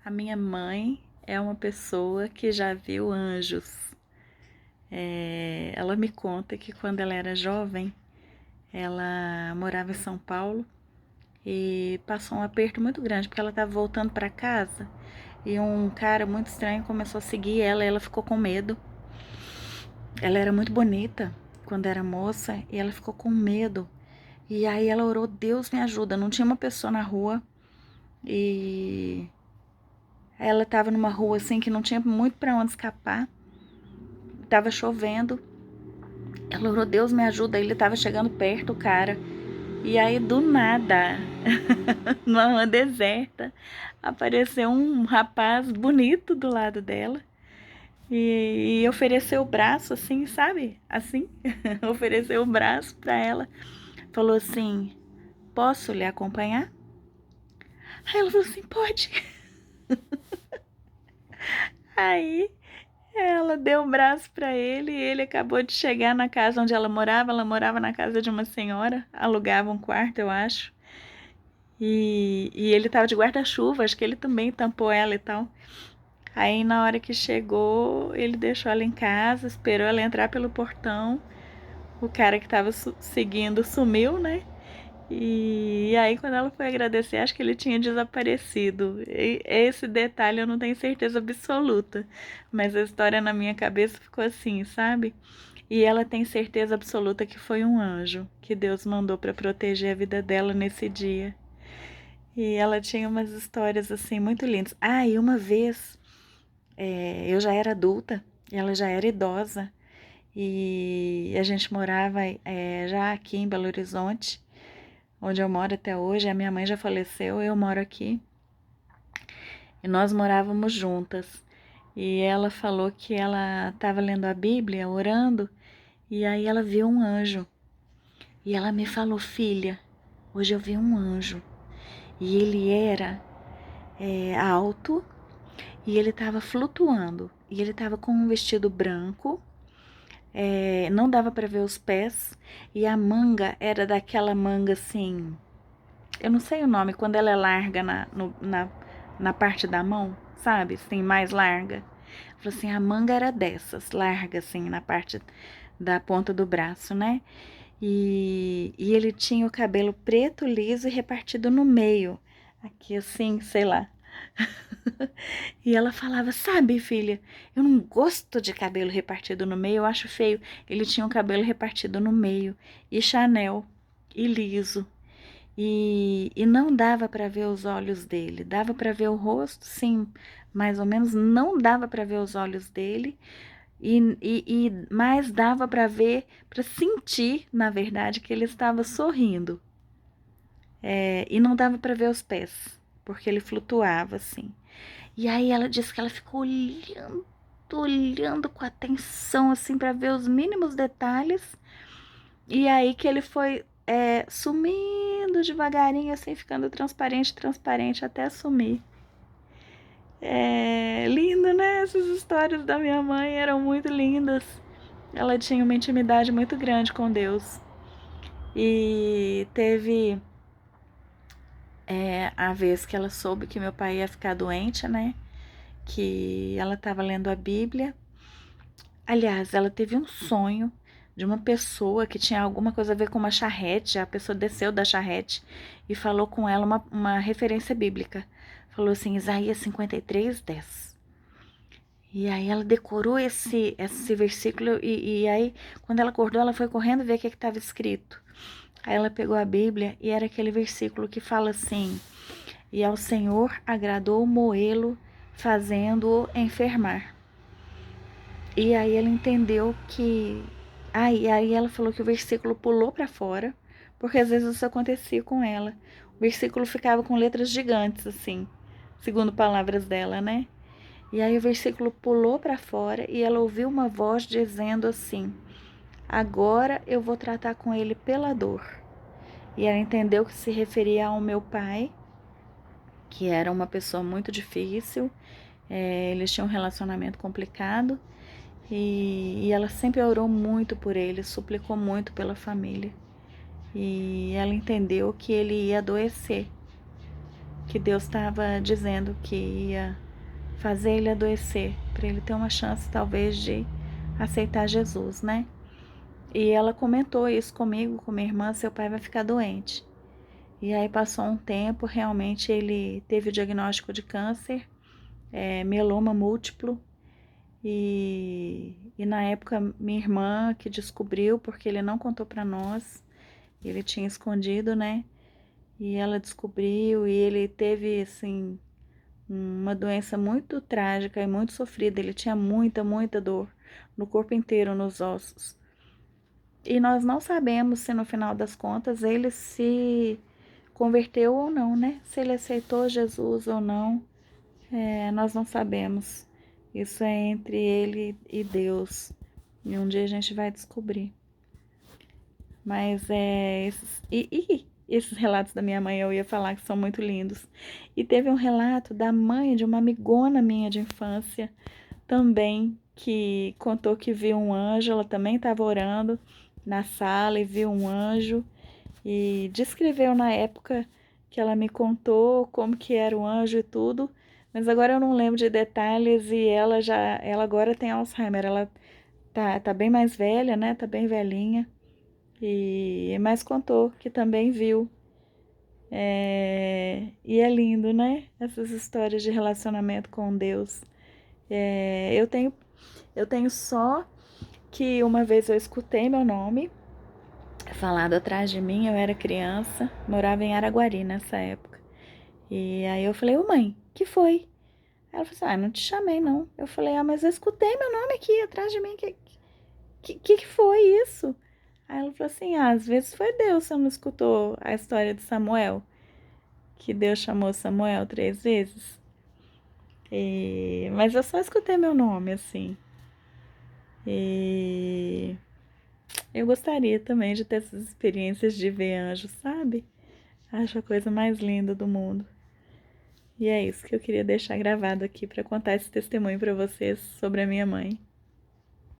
A minha mãe é uma pessoa que já viu anjos. Ela me conta que quando ela era jovem, ela morava em São Paulo e passou um aperto muito grande porque ela estava voltando para casa e um cara muito estranho começou a seguir ela e ela ficou com medo. Ela era muito bonita quando era moça e ela ficou com medo. E aí ela orou: Deus me ajuda. Não tinha uma pessoa na rua e ela estava numa rua assim que não tinha muito para onde escapar. Tava chovendo. Ela orou: Deus me ajuda. Ele tava chegando perto, o cara. E aí, do nada, numa rua deserta, apareceu um rapaz bonito do lado dela. E ofereceu o braço, assim, sabe? Assim. Ofereceu o braço pra ela. Falou assim: Posso lhe acompanhar? Aí ela falou assim: Pode. Aí ela deu o braço para ele e ele acabou de chegar na casa onde ela morava. Ela morava na casa de uma senhora, alugava um quarto, eu acho. E ele tava de guarda-chuva, acho que ele também tampou ela e tal. Aí na hora que chegou, ele deixou ela em casa, esperou ela entrar pelo portão. O cara que tava seguindo sumiu, né? E aí quando ela foi agradecer, acho que ele tinha desaparecido. E esse detalhe eu não tenho certeza absoluta, mas a história na minha cabeça ficou assim, sabe? E ela tem certeza absoluta que foi um anjo que Deus mandou para proteger a vida dela nesse dia. E ela tinha umas histórias assim muito lindas. Ah, e uma vez eu já era adulta, ela já era idosa e a gente morava já aqui em Belo Horizonte, onde eu moro até hoje. A minha mãe já faleceu, eu moro aqui e nós morávamos juntas. E ela falou que ela estava lendo a Bíblia, orando, e aí ela viu um anjo. E ela me falou: Filha, hoje eu vi um anjo. E ele era alto e ele estava flutuando. E ele estava com um vestido branco, não dava para ver os pés, e a manga era daquela manga assim, eu não sei o nome, quando ela é larga na parte da mão, sabe? Assim, mais larga. Falou assim: a manga era dessas, larga assim, na parte da ponta do braço, né? E ele tinha o cabelo preto, liso e repartido no meio. Aqui assim, sei lá. E ela falava: Sabe, filha, eu não gosto de cabelo repartido no meio, eu acho feio. Ele tinha um cabelo repartido no meio, e Chanel, e liso. E não dava para ver os olhos dele. Dava para ver o rosto, sim, mais ou menos. Não dava para ver os olhos dele. Mais dava para ver, para sentir, na verdade, que ele estava sorrindo. E não dava para ver os pés, porque ele flutuava assim. E aí ela disse que ela ficou olhando, olhando com atenção, assim, para ver os mínimos detalhes. E aí que ele foi sumindo devagarinho, assim, ficando transparente, transparente, até sumir. É lindo, né? Essas histórias da minha mãe eram muito lindas. Ela tinha uma intimidade muito grande com Deus. E teve a vez que ela soube que meu pai ia ficar doente, né? Que ela estava lendo a Bíblia. Aliás, ela teve um sonho de uma pessoa que tinha alguma coisa a ver com uma charrete. A pessoa desceu da charrete e falou com ela uma referência bíblica. Falou assim: Isaías 53:10. E aí ela decorou esse versículo e aí, quando ela acordou, ela foi correndo ver o que estava escrito. Aí ela pegou a Bíblia e era aquele versículo que fala assim: E ao Senhor agradou moê-lo, fazendo-o enfermar. E aí ela entendeu que... aí ela falou que o versículo pulou para fora, porque às vezes isso acontecia com ela. O versículo ficava com letras gigantes, assim, segundo palavras dela, né? E aí o versículo pulou para fora e ela ouviu uma voz dizendo assim: Agora eu vou tratar com ele pela dor. E ela entendeu que se referia ao meu pai, que era uma pessoa muito difícil. Eles tinham um relacionamento complicado. E ela sempre orou muito por ele, suplicou muito pela família. E ela entendeu que ele ia adoecer. que Deus estava dizendo que ia fazer ele adoecer, para ele ter uma chance talvez de aceitar Jesus, né? E ela comentou isso comigo, com minha irmã, seu pai vai ficar doente. E aí passou um tempo, realmente ele teve o diagnóstico de câncer, mieloma múltiplo, e na época minha irmã que descobriu, porque ele não contou para nós, ele tinha escondido, né? E ela descobriu, e ele teve, assim, uma doença muito trágica e muito sofrida. Ele tinha muita dor no corpo inteiro, nos ossos. E nós não sabemos se no final das contas ele se converteu ou não, né? Se ele aceitou Jesus ou não, nós não sabemos. Isso é entre ele e Deus. E um dia a gente vai descobrir. Mas esses relatos da minha mãe eu ia falar que são muito lindos. E teve um relato da mãe de uma amigona minha de infância também, que contou que viu um anjo. Ela também estava orando na sala e viu um anjo. E descreveu na época que ela me contou como que era o anjo e tudo. Mas agora eu não lembro de detalhes, e ela agora tem Alzheimer. Ela tá bem mais velha, né? Tá bem velhinha. Mas contou que também viu. E é lindo, né? Essas histórias de relacionamento com Deus. Eu tenho só que uma vez eu escutei meu nome falado atrás de mim. Eu era criança, morava em Araguari nessa época. E aí eu falei, ô mãe, que foi? Ela falou assim, não te chamei não. Eu falei, mas eu escutei meu nome aqui atrás de mim, que foi isso? Aí ela falou assim, às vezes foi Deus, você não escutou a história de Samuel? Que Deus chamou Samuel 3 vezes? Mas eu só escutei meu nome, assim. E eu gostaria também de ter essas experiências de ver anjos, sabe? Acho a coisa mais linda do mundo. E é isso que eu queria deixar gravado aqui para contar esse testemunho para vocês sobre a minha mãe.